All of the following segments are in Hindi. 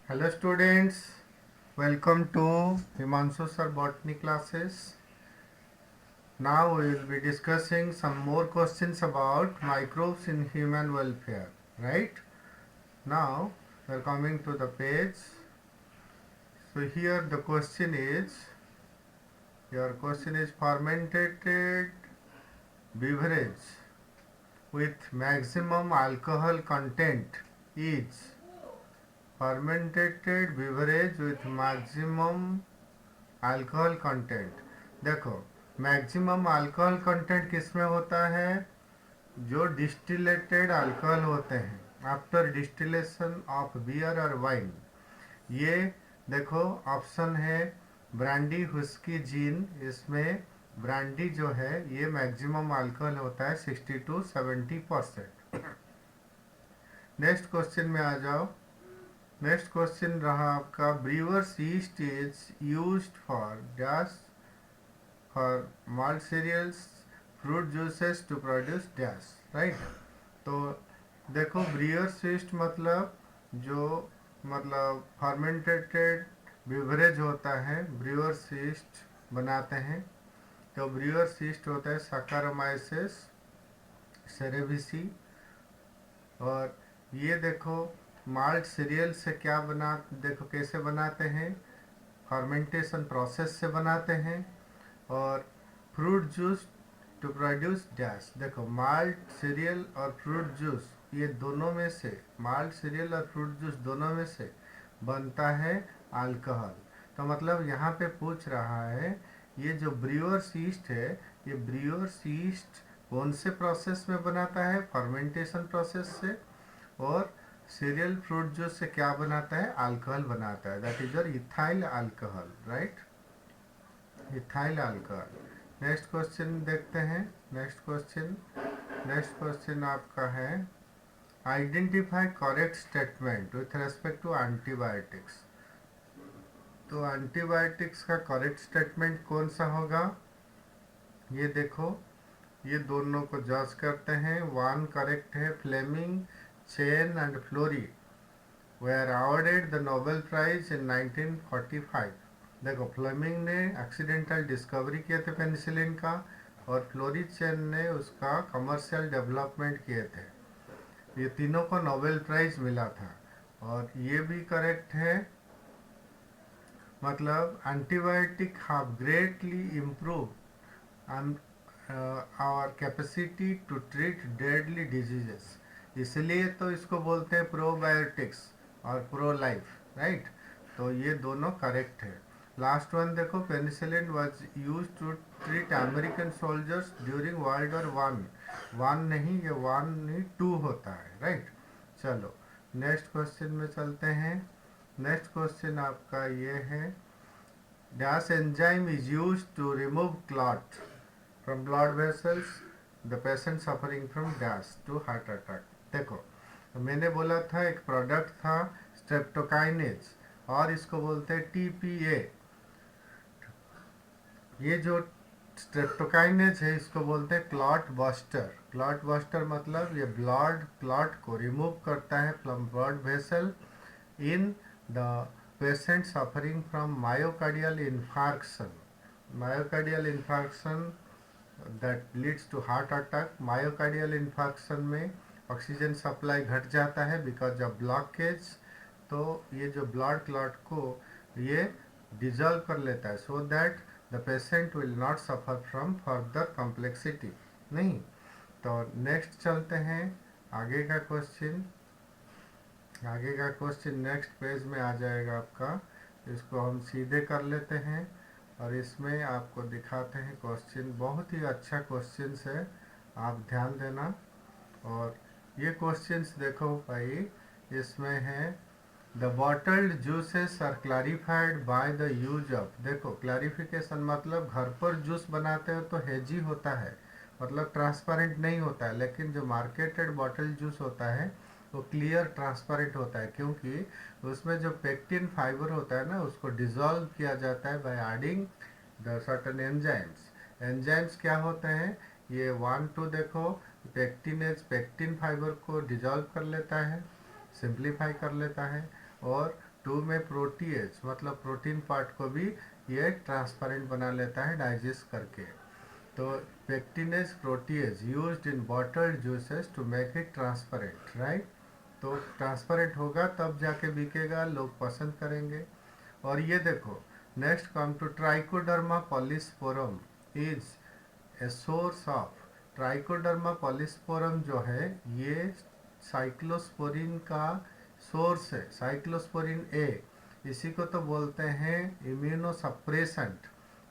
Hello students, welcome to Himanshu Sir Botany classes. Now we will be discussing some more questions about microbes in human welfare, right? Now we are coming to the page. So here the question is, your question is fermented beverage with maximum alcohol content is fermented beverage with maximum alcohol content. देखो, मैक्सिमम अल्कोहल कंटेंट किस में होता है? जो डिस्टिलेटेड अल्कोहल होते हैं आफ्टर डिस्टिलेशन ऑफ बियर और वाइन। ये देखो ऑप्शन है ब्रांडी, हुस्की, जीन। इसमें ब्रांडी जो है ये मैक्सिमम अल्कोहल होता है 60 to 70%। नेक्स्ट क्वेश्चन में आ जाओ। नेक्स्ट क्वेश्चन रहा आपका, brewers yeast is used for dash for malt cereals fruit juices to produce dash, right. तो देखो, ब्रीवर्स ईस्ट मतलब जो मतलब फर्मेंटेड बेवरेज होता है, ब्रीवर्स ईस्ट बनाते हैं। तो ब्रीवर्स ईस्ट होता है साकारोमाइसिस सेरेविसी। और ये देखो माल्ट सीरियल से क्या बना, देखो कैसे बनाते हैं, फर्मेंटेशन प्रोसेस से बनाते हैं। और fruit juice to produce dash, देखो माल्ट सीरियल और फ्रूट जूस ये दोनों में से, माल्ट सीरियल और फ्रूट जूस दोनों में से बनता है अल्कोहल। तो मतलब यहाँ पे पूछ रहा है ये जो ब्रीवर्स ईस्ट है, ये ब्रीवर्स ईस्ट कौन से प्रोसेस में बनाता है? फर्मेंटेशन प्रोसेस से। और सीरियल फ्रूट जूस से क्या बनाता है? अल्कोहल बनाता है, that is your ethyl alcohol, right, ethyl alcohol. Next question देखते हैं। नेक्स्ट क्वेश्चन आपका है, identify correct statement with respect to antibiotics. तो एंटीबायोटिक्स का करेक्ट स्टेटमेंट कौन सा होगा? ये देखो, ये दोनों को जज करते हैं। वन करेक्ट है, Fleming, Chain and Florey were awarded the Nobel Prize in 1945। देखो, फ्लेमिंग ने एक्सीडेंटल डिस्कवरी किए थे पेनिसिलिन का, और फ्लोरी चेन ने उसका कमर्शियल डेवलपमेंट किए थे। ये तीनों को नोबेल प्राइज मिला था। और ये भी करेक्ट है, मतलब antibiotic have greatly improve our capacity to treat deadly diseases. इसलिए तो इसको बोलते हैं प्रोबायोटिक्स और प्रो लाइफ, राइट। तो ये दोनों करेक्ट है। लास्ट वन देखो, penicillin was used to treat American soldiers during world war one. One नहीं, ये वन नहीं, टू होता है, राइट। चलो नेक्स्ट क्वेश्चन में चलते हैं। नेक्स्ट क्वेश्चन आपका ये है, dash enzyme is use to remove clot from blood vessels the patient suffering from dash to heart attack. देखो, तो मैंने बोला था एक प्रोडक्ट था स्ट्रेप्टोकाइनेज, और इसको बोलते हैं टीपीए। ये जो स्ट्रेप्टोकाइनेज है इसको बोलते हैं क्लॉट बस्टर। क्लॉट बस्टर मतलब ये ब्लड क्लॉट को रिमूव करता है from blood vessel in the patient suffering from myocardial infarction. Myocardial infarction that leads to heart attack. Myocardial infarction में ऑक्सीजन सप्लाई घट जाता है बिकॉज ऑफ ब्लॉकेज। तो ये जो ब्लड क्लॉट को ये डिजॉल्व कर लेता है, so that the patient will not suffer from further complexity. नहीं, तो नेक्स्ट चलते हैं आगे का क्वेश्चन। आगे का क्वेश्चन नेक्स्ट पेज में आ जाएगा आपका। इसको हम सीधे कर लेते हैं और इसमें आपको दिखाते हैं क्वेश्चन। बहुत ही अच्छा क्वेश्चन है, आप ध्यान देना। और ये क्वेश्चंस देखो भाई, इसमें है the bottled juices are clarified by the use of. देखो, क्लैरिफिकेशन मतलब घर पर जूस बनाते हो तो हेजी होता है, मतलब ट्रांसपेरेंट नहीं होता है। लेकिन जो मार्केटेड बॉटल जूस होता है वो क्लियर ट्रांसपेरेंट होता है, क्योंकि उसमें जो पेक्टिन फाइबर होता है ना, उसको डिजॉल्व किया जाता है by adding the certain enzymes. Enzymes क्या होते हैं? ये 1 2 देखो, पेक्टिन फाइबर को डिजॉल्व कर लेता है, सिंप्लीफाई कर लेता है, और टू में प्रोटीएज मतलब प्रोटीन पार्ट को भी ये ट्रांसपेरेंट बना लेता है डाइजेस्ट करके। तो pectinase protease used in bottled juices to make it transparent, right. तो ट्रांसपेरेंट होगा तब जाके बिकेगा, लोग पसंद करेंगे। और ये देखो, next come to trichoderma polysporum is a source of. Trichoderma polysporum जो है ये साइक्लोस्पोरिन का सोर्स है, साइक्लोस्पोरिन ए। इसी को तो बोलते हैं इम्यूनोसप्रेसेंट।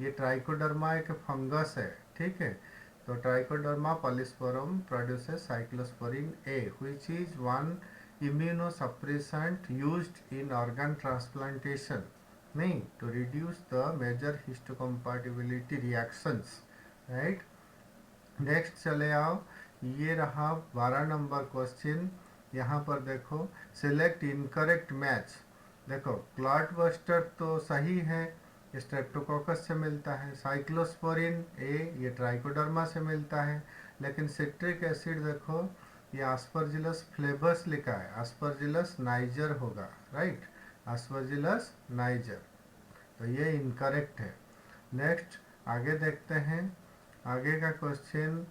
ये ट्राइकोडर्मा एक फंगस है, ठीक है। तो trichoderma polysporum produces cyclosporin A which is one immunosuppressant used in organ transplantation, नहीं, to reduce the major histocompatibility reactions, right। Next चले आओ, ये रहा 12 नंबर क्वेश्चन। यहाँ पर देखो, सिलेक्ट इनकरेक्ट मैच। देखो क्लॉट बस्टर तो सही है, स्ट्रेप्टोकोकस से मिलता है। साइक्लोस्पोरिन ए ये ट्राइकोडर्मा से मिलता है। लेकिन सिट्रिक एसिड देखो, ये आस्परजिलस फ्लेबस लिखा है, आस्परजिलस नाइजर होगा, राइट, आस्परजिलस नाइजर। तो ये इनकरेक्ट है। नेक्स्ट आगे देखते हैं, आगे का क्वेश्चन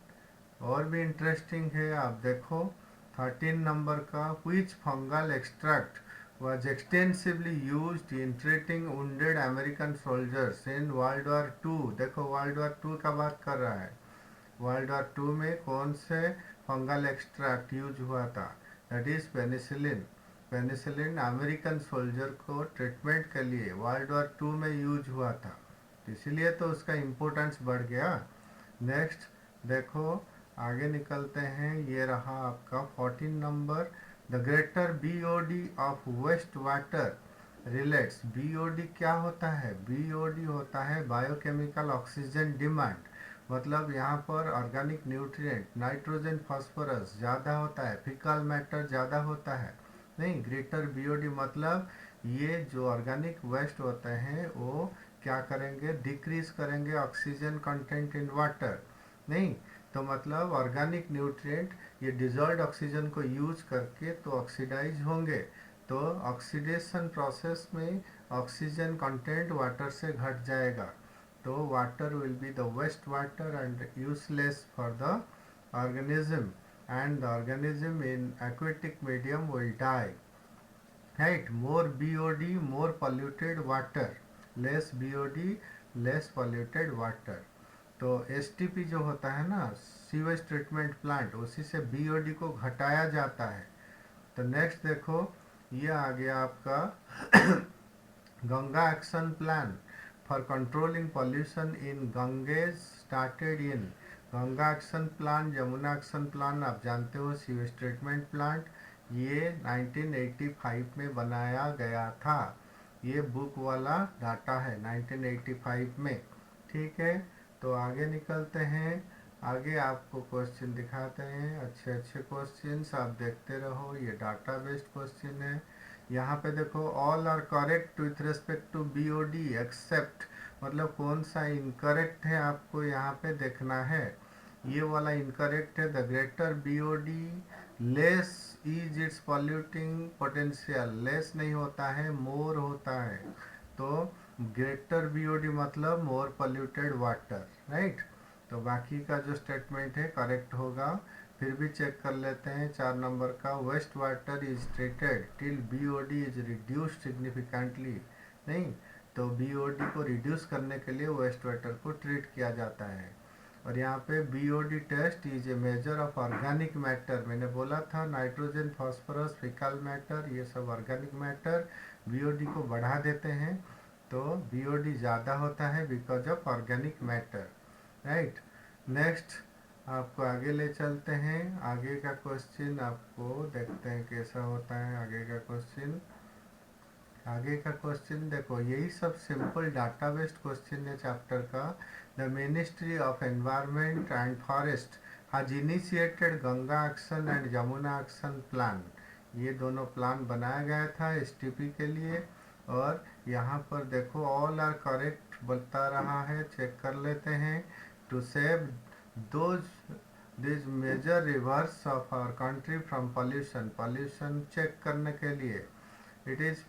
और भी इंटरेस्टिंग है। आप देखो 13 नंबर का, which fungal extract was extensively used in treating wounded American soldiers in World War II। देखो वर्ल्ड वॉर 2 का बात कर रहा है। वर्ल्ड वॉर 2 में कौन से फंगल एक्सट्रैक्ट यूज हुआ था? That is penicillin. Penicillin American soldier को ट्रीटमेंट के लिए वर्ल्ड वॉर 2 में यूज हुआ था, इसीलिए तो उसका इम्पोर्टेंस बढ़ गया। नेक्स्ट देखो, आगे निकलते हैं, ये रहा आपका 14 number. The greater BOD of waste water relates. BOD क्या होता है? बीओडी होता है बायोकेमिकल ऑक्सीजन डिमांड। मतलब यहाँ पर ऑर्गेनिक न्यूट्रिएंट नाइट्रोजन फास्फोरस ज़्यादा होता है, फिकल मैटर ज़्यादा होता है। नहीं, ग्रेटर बीओडी मतलब ये जो ऑर्गेनिक वेस्ट होते हैं वो क्या करेंगे? डिक्रीज करेंगे ऑक्सीजन कंटेंट इन वाटर। नहीं, तो मतलब ऑर्गेनिक न्यूट्रिएंट ये डिजॉल्व ऑक्सीजन को यूज करके तो ऑक्सीडाइज होंगे। तो ऑक्सीडेशन प्रोसेस में ऑक्सीजन कंटेंट वाटर से घट जाएगा। तो water will be the waste water and useless for the organism, and the organism in aquatic medium will die, right। more BOD more polluted water, less BOD less polluted water। तो STP जो होता है ना, सीवेज ट्रीटमेंट प्लांट, उसी से BOD को घटाया जाता है। तो नेक्स्ट देखो, ये आ गया आपका Ganga action plan for controlling pollution in Ganges started in. Ganga action plan, Yamuna action plan आप जानते हो, सीवेज ट्रीटमेंट प्लांट, ये 1985 में बनाया गया था। ये बुक वाला डाटा है 1985 में, ठीक है। तो आगे निकलते हैं, आगे आपको क्वेश्चन दिखाते हैं, अच्छे अच्छे क्वेश्चंस आप देखते रहो। ये डाटा बेस्ड क्वेश्चन है। यहाँ पे देखो, all are correct with respect to BOD except, मतलब कौन सा इनकरेक्ट है आपको यहाँ पे देखना है। ये वाला इनकरेक्ट है, the greater BOD less is it's polluting potential. Less नहीं होता है, मोर होता है। तो ग्रेटर बीओडी मतलब मोर पोल्यूटेड वाटर, राइट। तो बाकी का जो स्टेटमेंट है करेक्ट होगा। फिर भी चेक कर लेते हैं 4 नंबर का, waste water is treated till BOD is reduced significantly. नहीं, तो बीओडी को रिड्यूस करने के लिए वेस्ट वाटर को ट्रीट किया जाता है। और यहाँ पे BOD test is a measure of organic matter. मैंने बोला था नाइट्रोजन फास्फोरस फिकल मैटर ये सब ऑर्गेनिक मैटर बीओडी को बढ़ा देते हैं। तो बीओडी ज़्यादा होता है because of organic matter, right. Next आपको आगे ले चलते हैं, आगे का क्वेश्चन आपको देखते हैं कैसा होता है। आगे का क्वेश्चन देखो, यही सब सिंपल डाटा बेस्ड क्वेश्चन है चैप्टर का। The ministry of environment and forest has initiated Ganga action and Yamuna action plan. ये दोनों प्लान बनाया गया था एसटीपी के लिए। और यहाँ पर देखो, ऑल आर करेक्ट बता रहा है, चेक कर लेते हैं। To save those this major rivers of our country from pollution, pollution check करने के लिए इट इज़